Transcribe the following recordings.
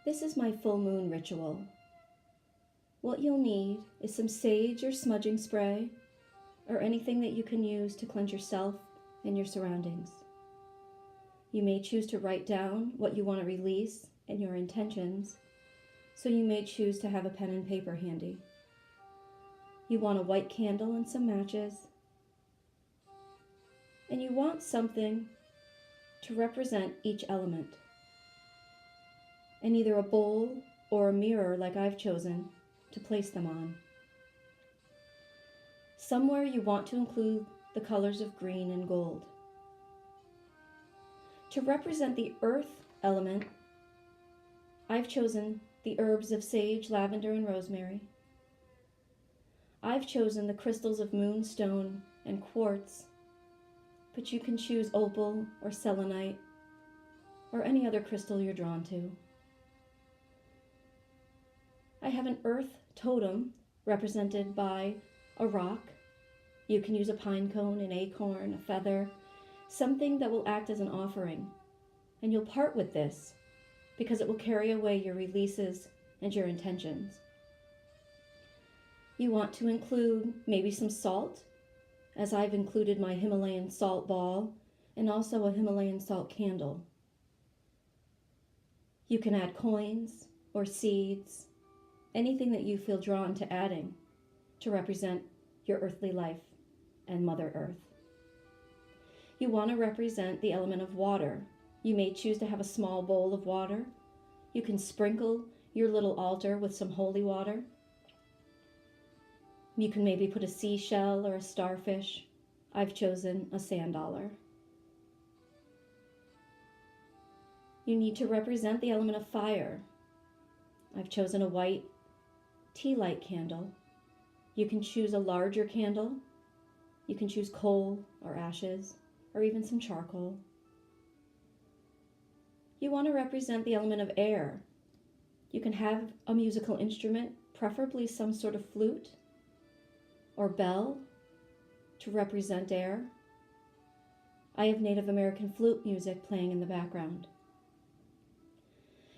This is my full moon ritual. What you'll need is some sage or smudging spray, or anything that you can use to cleanse yourself and your surroundings. You may choose to write down what you want to release and your intentions, so you may choose to have a pen and paper handy. You want a white candle and some matches, and you want something to represent each element, and either a bowl or a mirror like I've chosen to place them on. Somewhere you want to include the colors of green and gold. To represent the earth element, I've chosen the herbs of sage, lavender, and rosemary. I've chosen the crystals of moonstone and quartz, but you can choose opal or selenite or any other crystal you're drawn to. I have an earth totem represented by a rock. You can use a pine cone, an acorn, a feather, something that will act as an offering. And you'll part with this because it will carry away your releases and your intentions. You want to include maybe some salt, as I've included my Himalayan salt ball and also a Himalayan salt candle. You can add coins or seeds, anything that you feel drawn to adding to represent your earthly life and Mother Earth. You want to represent the element of water. You may choose to have a small bowl of water. You can sprinkle your little altar with some holy water. You can maybe put a seashell or a starfish. I've chosen a sand dollar. You need to represent the element of fire. I've chosen a white tea light candle. You can choose a larger candle. You can choose coal or ashes or even some charcoal. You want to represent the element of air. You can have a musical instrument, preferably some sort of flute or bell to represent air. I have Native American flute music playing in the background.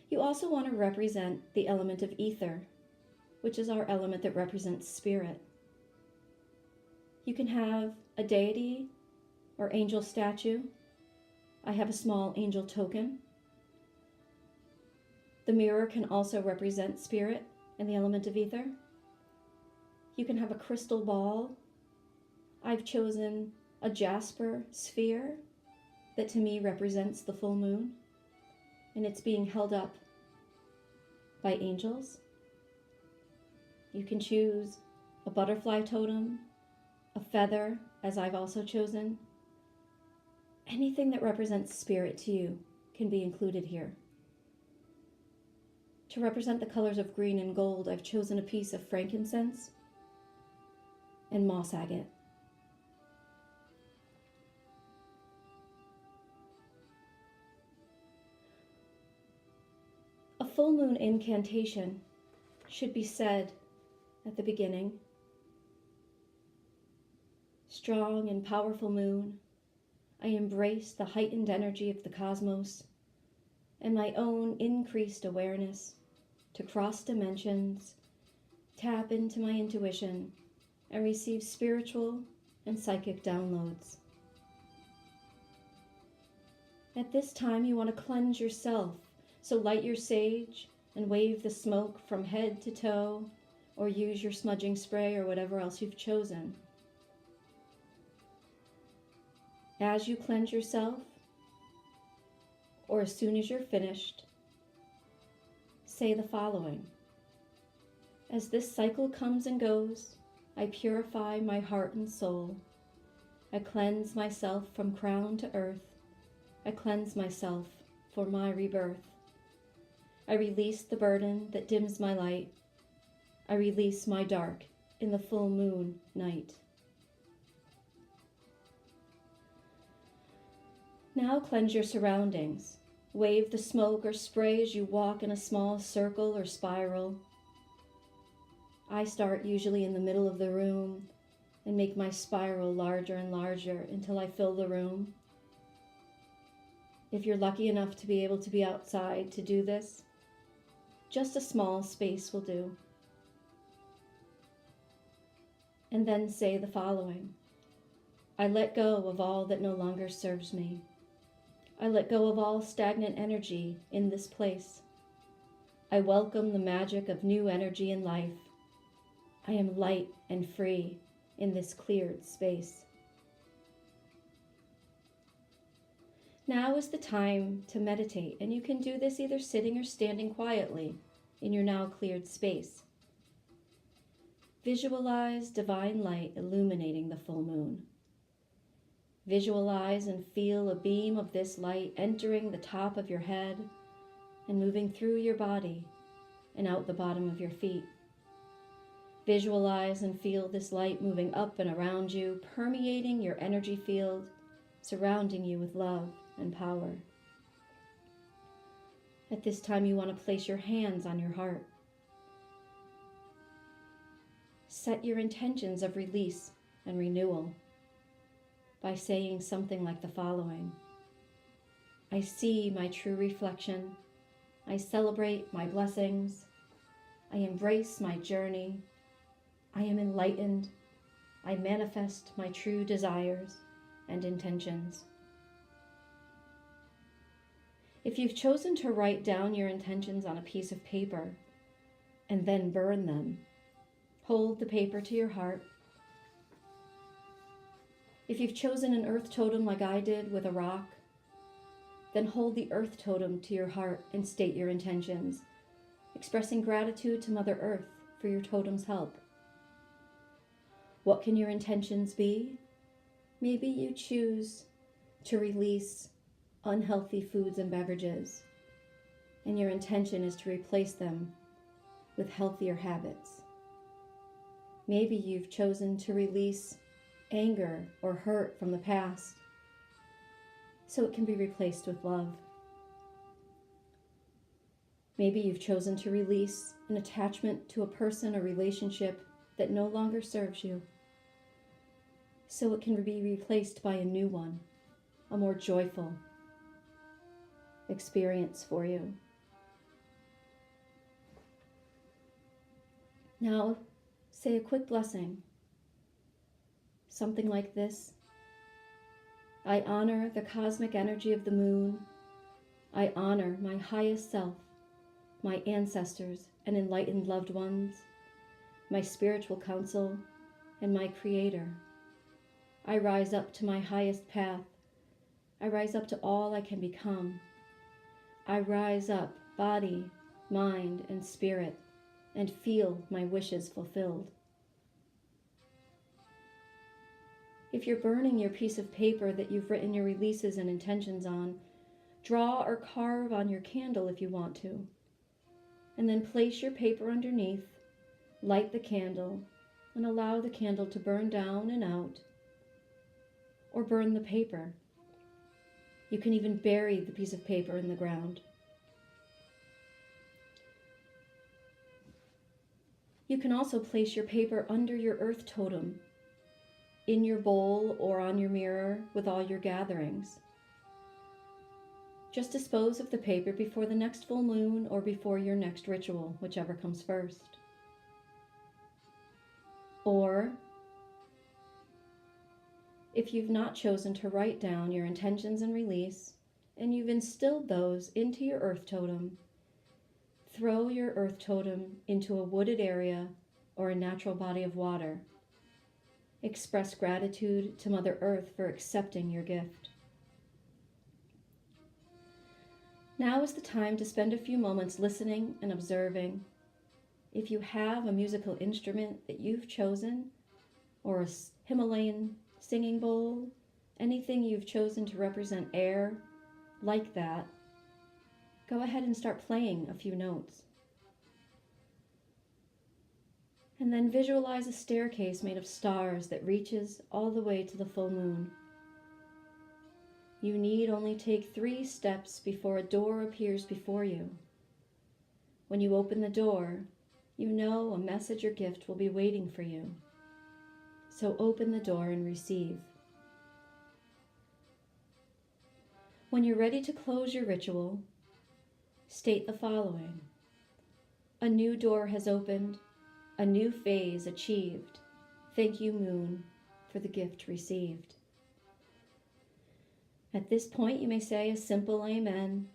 You also want to represent the element of ether, which is our element that represents spirit. You can have a deity or angel statue. I have a small angel token. The mirror can also represent spirit and the element of ether. You can have a crystal ball. I've chosen a jasper sphere that to me represents the full moon, and it's being held up by angels. You can choose a butterfly totem, a feather, as I've also chosen. Anything that represents spirit to you can be included here. To represent the colors of green and gold, I've chosen a piece of frankincense and moss agate. A full moon incantation should be said at the beginning. Strong and powerful moon, I embrace the heightened energy of the cosmos and my own increased awareness to cross dimensions, tap into my intuition, and receive spiritual and psychic downloads. At this time, you want to cleanse yourself, so light your sage and wave the smoke from head to toe, or use your smudging spray or whatever else you've chosen. As you cleanse yourself, or as soon as you're finished, say the following. As this cycle comes and goes, I purify my heart and soul. I cleanse myself from crown to earth. I cleanse myself for my rebirth. I release the burden that dims my light. I release my dark in the full moon night. Now cleanse your surroundings. Wave the smoke or spray as you walk in a small circle or spiral. I start usually in the middle of the room and make my spiral larger and larger until I fill the room. If you're lucky enough to be able to be outside to do this, Just a small space will do. And then say the following. I let go of all that no longer serves me. I let go of all stagnant energy in this place. I welcome the magic of new energy in life. I am light and free in this cleared space. Now is the time to meditate, and you can do this either sitting or standing quietly in your now cleared space. Visualize divine light illuminating the full moon. Visualize and feel a beam of this light entering the top of your head and moving through your body and out the bottom of your feet. Visualize and feel this light moving up and around you, permeating your energy field, surrounding you with love and power. At this time, you want to place your hands on your heart. Set your intentions of release and renewal by saying something like the following. I see my true reflection. I celebrate my blessings. I embrace my journey. I am enlightened. I manifest my true desires and intentions. If you've chosen to write down your intentions on a piece of paper and then burn them, hold the paper to your heart. If you've chosen an earth totem like I did with a rock, then hold the earth totem to your heart and state your intentions, expressing gratitude to Mother Earth for your totem's help. What can your intentions be? Maybe you choose to release unhealthy foods and beverages, and your intention is to replace them with healthier habits. Maybe you've chosen to release anger or hurt from the past, so it can be replaced with love. Maybe you've chosen to release an attachment to a person or relationship that no longer serves you, so it can be replaced by a new one, a more joyful experience for you. Now, say a quick blessing. Something like this. I honor the cosmic energy of the moon. I honor my highest self, my ancestors and enlightened loved ones, my spiritual counsel, and my Creator. I rise up to my highest path. I rise up to all I can become. I rise up, body, mind, and spirit, and feel my wishes fulfilled. If you're burning your piece of paper that you've written your releases and intentions on, draw or carve on your candle if you want to, and then place your paper underneath, light the candle, and allow the candle to burn down and out, or burn the paper. You can even bury the piece of paper in the ground. You can also place your paper under your earth totem, in your bowl or on your mirror with all your gatherings. Just dispose of the paper before the next full moon or before your next ritual, whichever comes first. Or, if you've not chosen to write down your intentions and release, and you've instilled those into your earth totem, throw your earth totem into a wooded area or a natural body of water. Express gratitude to Mother Earth for accepting your gift. Now is the time to spend a few moments listening and observing. If you have a musical instrument that you've chosen, or a Himalayan singing bowl, anything you've chosen to represent air, like that, go ahead and start playing a few notes. And then visualize a staircase made of stars that reaches all the way to the full moon. You need only take 3 steps before a door appears before you. When you open the door, you know a message or gift will be waiting for you. So open the door and receive. When you're ready to close your ritual, state the following. A new door has opened, a new phase achieved. Thank you, moon, for the gift received. At this point, you may say a simple amen,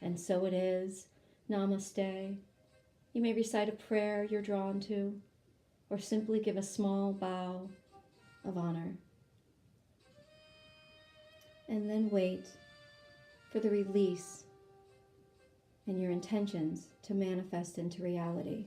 and so it is, namaste. You may recite a prayer you're drawn to, or simply give a small bow of honor. And then wait for the release and your intentions to manifest into reality.